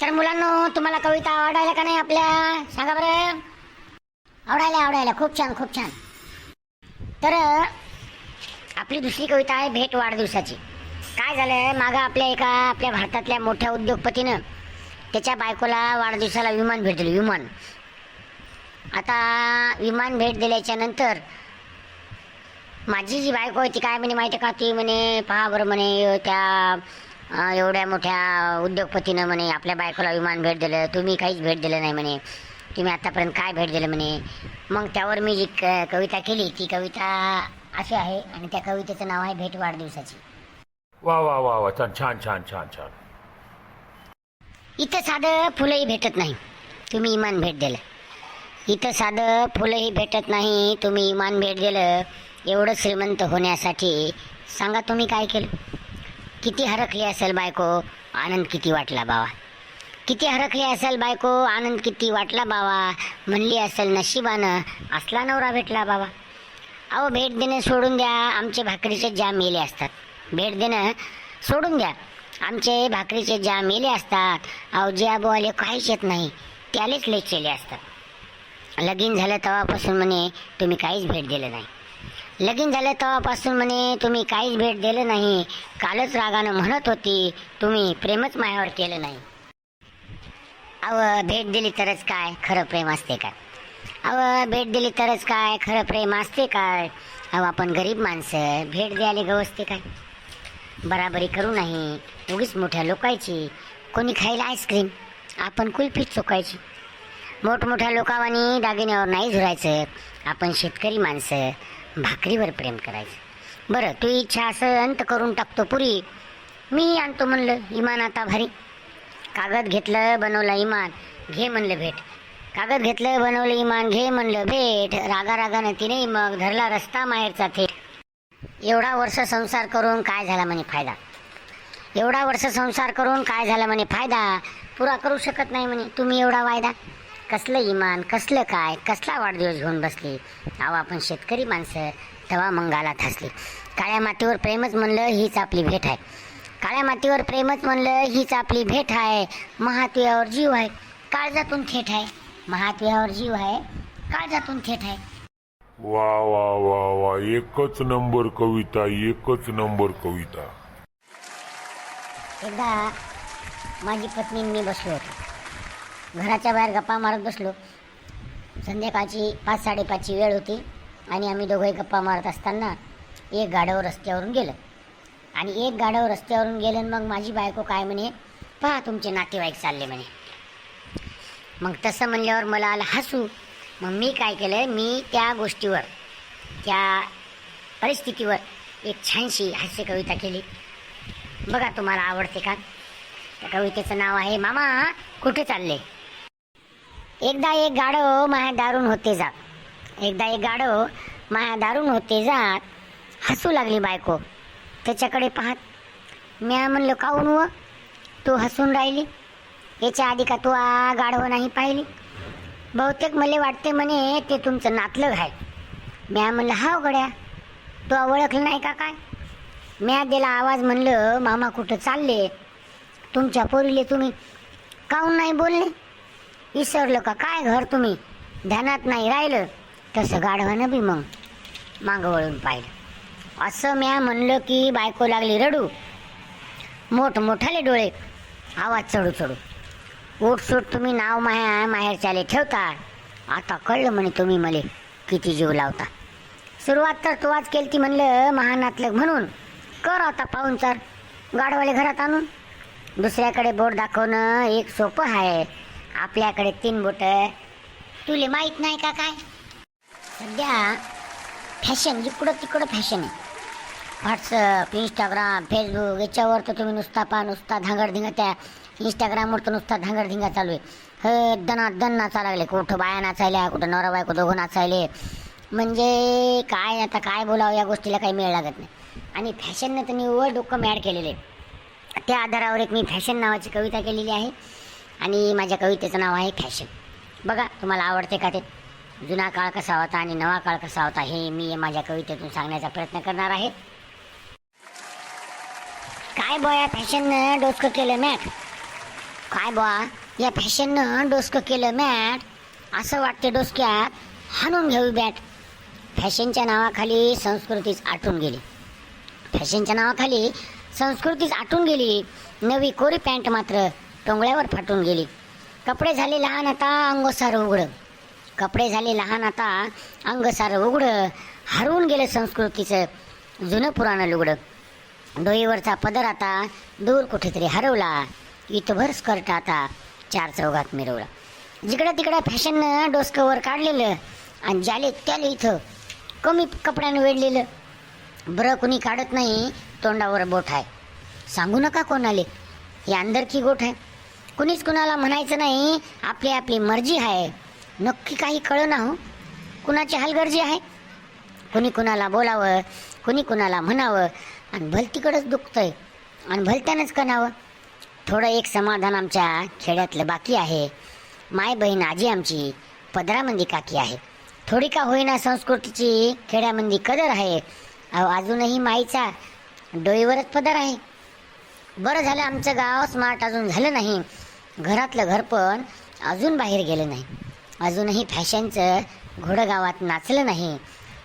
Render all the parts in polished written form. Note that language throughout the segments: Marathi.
तर मुलांनो, तुम्हाला कविता आवडायला का नाही आपल्या? सांगा बरं. आवडायला खूप छान खूप छान. तर आपली दुसरी कविता आहे भेट वाढदिवसाची. काय झालं, मागं आपल्या भारतातल्या मोठ्या उद्योगपतीनं त्याच्या बायकोला वाढदिवसाला विमान भेट दिलं. विमान. आता विमान भेट दिल्याच्या नंतर माझी जी बायको आहे ती काय म्हणे माहिती का? ती म्हणे पहा बरं म्हणे, त्या एवढ्या मोठ्या उद्योगपतीनं म्हणे आपल्या बायकोला विमान भेट दिलं, तुम्ही काहीच भेट दिलं नाही म्हणे, तुम्ही आतापर्यंत काय भेट दिलं म्हणे. मग त्यावर मी जी कविता केली ती कविता अशी आहे आणि त्या कवितेचं नाव आहे भेट वाढदिवसाची. वा वा वा वा, छान छान छान छान छान. इथं साधं फुलंही भेटत नाही, तुम्ही इमान भेट दिलं. इथं साधं फुलंही भेटत नाही, तुम्ही इमान भेट दिलं. एवढं श्रीमंत होण्यासाठी सांगा तुम्ही काय केलं? किती हरखली असेल बायको, आनंद किती वाटला बावा. किती हरखली असेल बायको, आनंद किती वाटला बावा. म्हणली असेल नशिबानं असला नवरा भेटला बाबा. अहो भेट देणं सोडून द्या, आमचे भाकरीचे जाम मेले असतात. भेट देणं सोडून द्या, आमचे भाकरीचे जाम मेले असतात. अहो जे आबोवाले काहीच येत नाही त्यालेच लेचलेले असतात. लगीन झालं तेव्हापासून म्हणे तुम्ही काहीच भेट दिलं नाही. लगीन झालं तेव्हापासून म्हणे तुम्ही काहीच भेट दिलं नाही. कालच रागानं म्हणत होती तुम्ही प्रेमच माझ्यावर केलं नाही. अव भेट दिली तरच काय खरं प्रेम असते काय? अव भेट दिली तरच काय खरं प्रेम असते काय? अहो आपण गरीब माणसं भेट द्यायला गवसते काय? बराबरी करू नाही उगीच मोठ्या लोकांची. कोणी खायला आईस्क्रीम, आपण कुल्फी चोकायची. मोठमोठ्या लोकावानी दागिन्यावर नाही झुरायचं. आपण शेतकरी माणसं भाकरीवर प्रेम करायचं. बरं तू इच्छा असं अंत करून टाकतो पुरी, मी आणतो म्हणलं इमान आता भारी. कागद घेतलं बनवलं इमान, घे म्हणलं भेट. कागद घेतलं बनवलं इमान, घे म्हणलं भेट. रागारागानं तिने मग धरला रस्ता माहेरचा थेट. एवढा वर्ष संसार करून काय झाला म्हणे फायदा? एवढा वर्ष संसार करून काय झाला म्हणे फायदा? पुरा करू शकत नाही म्हणे तुम्ही एवढा वायदा. कसलं इमान, कसलं काय, कसला वाढदिवस घेऊन बसली. अहो आपण शेतकरी माणसं तवा मंगालात हसली. काळ्या मातीवर प्रेमच म्हणलं हीच आपली भेट आहे. काळ्या मातीवर प्रेमच म्हणलं हीच आपली भेट आहे. महात्व्यावर जीव आहे, काळजातून थेट आहे. महात्व्यावर जीव आहे, काळजातून थेट आहे. वा वा वा वा, एकच नंबर कविता, एकच नंबर कविता. एकदा माझी पत्नी मी बसलो होतो, घराच्या बाहेर गप्पा मारत बसलो. संध्याकाळची 5-5:30ची वेळ होती आणि आम्ही दोघंही गप्पा मारत असताना एक गाढव रस्त्यावरून गेलं. आणि एक गाढव रस्त्यावरून गेलं मग माझी बायको काय म्हणे, पहा तुमचे नातेवाईक चालले म्हणे. मग तसं म्हणल्यावर मला आलं हसू. मग मी काय केलं, मी त्या गोष्टीवर, त्या परिस्थितीवर एक छानशी हास्य कविता केली. बघा तुम्हाला आवडते का? त्या कवितेचं नाव आहे मामा कुठे चालले. एकदा एक गाढव माया दारून होते जात. एकदा एक गाढव माया दारून होते जात. हसू लागली बायको त्याच्याकडे पाहत. म्या म्हणलं काहून व तू हसून राहिली? याच्या आधी का तू गाढव नाही पाहिली? बहुतेक मला वाटते म्हणे ते तुमचं नातलग आहे. म्या म्हणलं हा गड्या, तू ओळखलं नाही का काय? म्या दिला आवाज, म्हणलं मामा कुठं चालले? तुमच्या पोरीले तुम्ही काहून नाही बोलले? विसरलं का काय घर तुम्ही? ध्यानात नाही राहिलं? तसं गाढवानं बी मग मागं वळून पाहिलं. असं म्या म्हणलं की बायको लागली रडू. मोठमोठाले डोळे, आवाज चढू चढू. उठसूट तुम्ही नाव माहेरच्याले ठेवता. आता कळलं म्हणे तुम्ही मले किती जीव लावता. सुरुवात तर तुवाच केली ती म्हणलं महानातलग म्हणून. कर आता पाहुणचार गाढवाले घरात आणून. दुसऱ्याकडे बोट दाखवणं एक सोपं आहे, आपल्याकडे 3 बोटं. तुले माहीत नाही का काय? सध्या फॅशन जिकडं तिकडं फॅशन आहे. व्हॉट्सअप, इंस्टाग्राम, फेसबुक याच्यावर तर तुम्ही नुसता धांगडधिंगा. त्या इंस्टाग्रामवर तर नुसता धांगडधिंगा चालू आहे. हे दन नाचा लागले. कुठं बाया नाचायल्या, कुठं नवरा बायको दोघं नाचायले. म्हणजे काय आता काय बोलावं, या गोष्टीला काही मेळ लागत नाही. आणि फॅशननं तर निव्वळ डोकं मॅड केलेले. त्या आधारावर एक मी फॅशन नावाची कविता केलेली आहे आणि माझ्या कवितेचं नाव आहे फॅशन. बघा तुम्हाला आवडते का ते? जुना काळ कसा होता आणि नवा काळ कसा होता हे मी माझ्या कवितेतून सांगण्याचा प्रयत्न करणार आहे. काय बया फॅशननं डोसकं केलं मॅक. काय बा, या फॅशननं डोसकं केलं मॅट. असं वाटते डोसक्यात हाणून घ्यावी बॅट. फॅशनच्या नावाखाली संस्कृतीच आटून गेली. फॅशनच्या नावाखाली संस्कृतीच आटून गेली. नवी कोरी पॅन्ट मात्र टोंगळ्यावर फाटून गेली. कपडे झाले लहान आता अंग सारं उघडं. कपडे झाले लहान आता अंग सारं उघडं. हरवून गेलं संस्कृतीचं जुनं पुराणं लुगडं. डोईवरचा पदर आता दूर कुठेतरी हरवला. इथभर स्कर्ट आता चार चौघात मिरवला. जिकडं तिकडं फॅशननं डोसकं वर काढलेलं आणि ज्याले त्याले इथं कमी कपड्यानं वेढलेलं. बरं कुणी काढत नाही तोंडावर बोट आहे. सांगू नका कोणाले, ही अंदरकी गोठ आहे. कुणीच कुणाला म्हणायचं नाही आपली आपली मर्जी आहे. नक्की काही कळना हो कुणाची हलगर्जी आहे. कुणी कुणाला बोलावं, कुणी कुणाला म्हणावं आणि भलतीकडंच दुखतंय आणि भलत्यानंच कणावं. थोडं एक समाधान आमच्या खेड्यातलं बाकी आहे. माय बहीण आजी आमची पदरामंदी काकी आहे. थोडी का होईना संस्कृतीची खेड्यामंदी कदर आहे. अहो अजूनही माईचा डोईवरच पदर आहे. बरं झालं आमचं गाव स्मार्ट अजून झालं नाही. घरातलं घर पण अजून बाहेर गेलं नाही. अजूनही फॅशनचं घोडं गावात नाचलं नाही.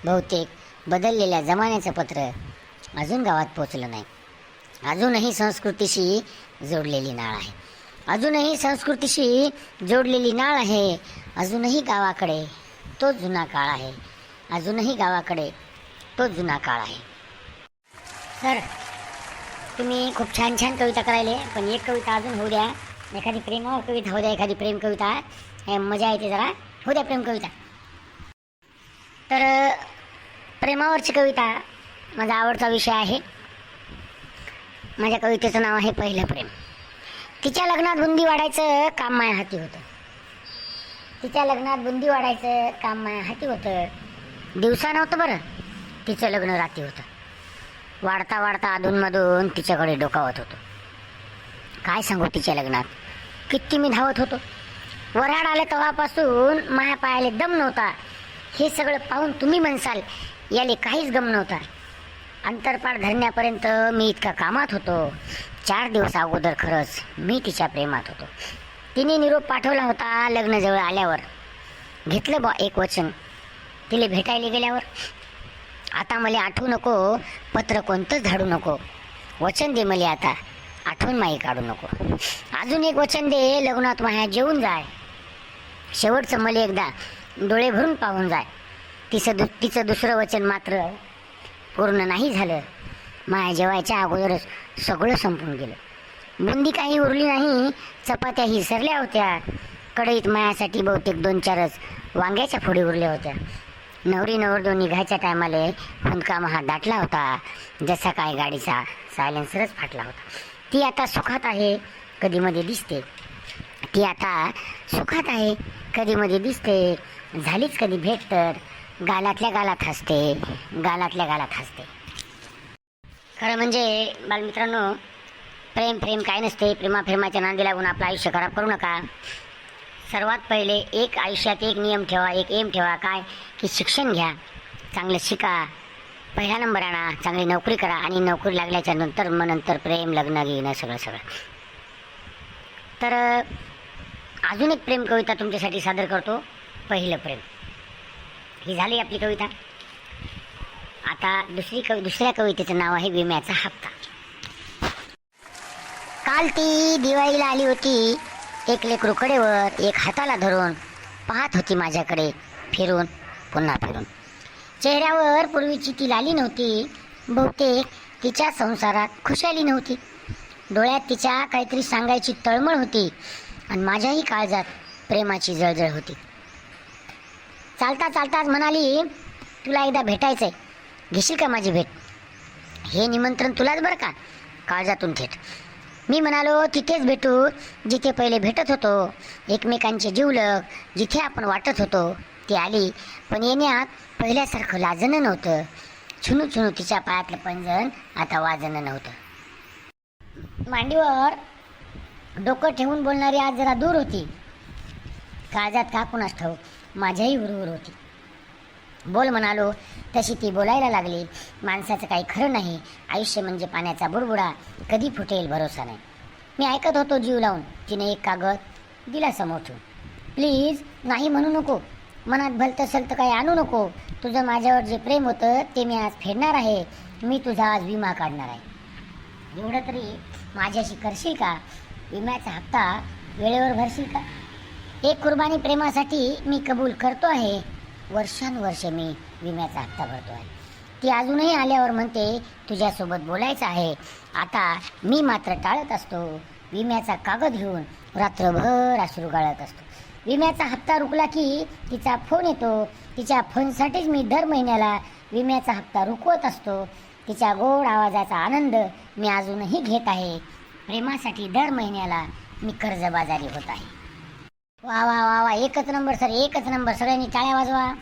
बहुतेक बदललेल्या जमान्याचं पत्र अजून गावात पोचलं नाही. अजूनही संस्कृतीशी जोडलेली नाळ आहे. अजूनही संस्कृतीशी जोडलेली नाळ आहे. अजूनही गावाकडे तो जुना काळ आहे. अजूनही गावाकडे तो जुना काळ आहे. सर तुम्ही खूप छान छान कविता करायले, पण एक कविता अजून होऊ द्या. एखादी प्रेमावर कविता होऊ द्या. एखादी प्रेम कविता मजा येते जरा. होऊ द्या प्रेम कविता. तर प्रेमावरची कविता माझा आवडता विषय आहे. माझ्या कवितेचं नाव आहे पहिलं प्रेम. तिच्या लग्नात बुंदी वाढायचं काम माया हाती होतं. तिच्या लग्नात बुंदी वाढायचं काम माया हाती होतं. दिवसा नव्हतं बरं, तिचं लग्न रात्री होतं. वाढता वाढता अधूनमधून तिच्याकडे डोकावत होतो. काय सांगू तिच्या लग्नात किती मी धावत होतो. वऱ्हाड आले तेव्हापासून माया पायाले दम नव्हता. हे सगळं पाहून तुम्ही म्हणसाल याले काहीच गम नव्हता. अंतरपाठ धरण्यापर्यंत मी इतका कामात होतो. 4 दिवस अगोदर खरंच मी तिच्या प्रेमात होतो. तिने निरोप पाठवला होता लग्न जवळ आल्यावर. घेतलं बा एक वचन तिला भेटायला गेल्यावर. आता मला आठवू नको पत्र कोणतंच धाडू नको. वचन दे मला आता आठवण माई काढू नको. अजून एक वचन दे लग्नात माया जेवून जाय. शेवटचं मला एकदा डोळे भरून पाहून जाय. तिचं दुसरं वचन मात्र पूर्ण नाही झालं. माया जेवायच्या अगोदरच सगळं संपून गेलं. बुंदी काही उरली नाही. चपात्याही सरल्या होत्या. कढईत मायासाठी बहुतेक 2-4च वांग्याच्या फोडी उरल्या होत्या. नवरी नवरदो निघायच्या टायमाला हुंदका महा दाटला होता. जसा काय गाडीचा सायलेन्सरच फाटला होता. ती आता सुखात आहे कधीमध्ये दिसते. ती आता सुखात आहे कधीमध्ये दिसते. झालीच कधी भेट तर गालातल्या गालात हसते. गालातल्या गालात हसते. खरं म्हणजे बालमित्रांनो प्रेम काय नसते. प्रेमाच्या नांदी लागून आपलं आयुष्य खराब करू नका. सर्वात पहिले एक आयुष्यात एक नियम ठेवा, एक एम ठेवा. काय की शिक्षण घ्या, चांगलं शिका, पहिला नंबर आणा, चांगली नोकरी करा आणि नोकरी लागल्याच्या नंतर प्रेम लग्न घेणं सगळं. तर अजून एक प्रेम कविता तुमच्यासाठी सादर करतो. पहिलं प्रेम ही झाली आपली कविता. आता दुसऱ्या कवितेचं नाव आहे विम्याचा हप्ता. काल ती दिवाळीला आली होती. एक लेकरू कडेवर एक हाताला धरून पाहत होती माझ्याकडे फिरून पुन्हा फिरून. चेहऱ्यावर पूर्वीची ती लाली नव्हती. बहुतेक तिच्या संसारात खुशाली नव्हती. डोळ्यात तिच्या काहीतरी सांगायची तळमळ होती आणि माझ्याही काळजात प्रेमाची जळजळ होती. चालताच म्हणाली, तुला एकदा भेटायचंय, घेशील का माझी भेट? हे निमंत्रण तुलाच बरं का, काळजातून थेट. मी म्हणालो तिथेच भेटू जिथे पहिले भेटत होतो. एकमेकांचे जीवलग जिथे आपण वाटत होतो. ती आली पण येण्यात पहिल्यासारखं लाजणं नव्हतं. छुनू तिच्या पायातलं पंजन आता वाजणं नव्हतं. मांडीवर डोकं ठेवून बोलणारी आज जरा दूर होती. काळजात का कुणास ठाऊक माझ्याही हुरहुर होती. बोल म्हणालो तशी ती बोलायला लागली. माणसाचं काही खरं नाही. आयुष्य म्हणजे पाण्याचा बुडबुडा, कधी फुटेल भरोसा नाही. मी ऐकत होतो जीव लावून. तिने एक कागद दिला समोर ठेवून. प्लीज नाही म्हणू नको, मनात भलतं सलतं काही आणू नको. तुझं माझ्यावर जे प्रेम होतं ते मी आज फेडणार आहे. मी तुझा आज विमा काढणार आहे. एवढं तरी माझ्याशी करशील का? विम्याचा हप्ता वेळेवर भरशील का? एक कुर्बानी प्रेमासाठी मी कबूल करतो आहे. वर्षानुवर्षे मी विम्याचा हप्ता भरतो आहे. ती अजूनही आल्यावर म्हणते तुझ्यासोबत बोलायचं आहे. आता मी मात्र टाळत असतो. विम्याचा कागद घेऊन रात्रभर अश्रू गाळत असतो. विम्याचा हप्ता रुकला की तिचा फोन येतो. तिच्या फोनसाठीच मी दर महिन्याला विम्याचा हप्ता रुकवत असतो. तिच्या गोड आवाजाचा आनंद मी अजूनही घेत आहे. प्रेमासाठी दर महिन्याला मी कर्जबाजारी होत आहे. वा वा वा वा, एकच नंबर सर, एकच नंबर. सगळ्यांनी टाळ्या वाजवा.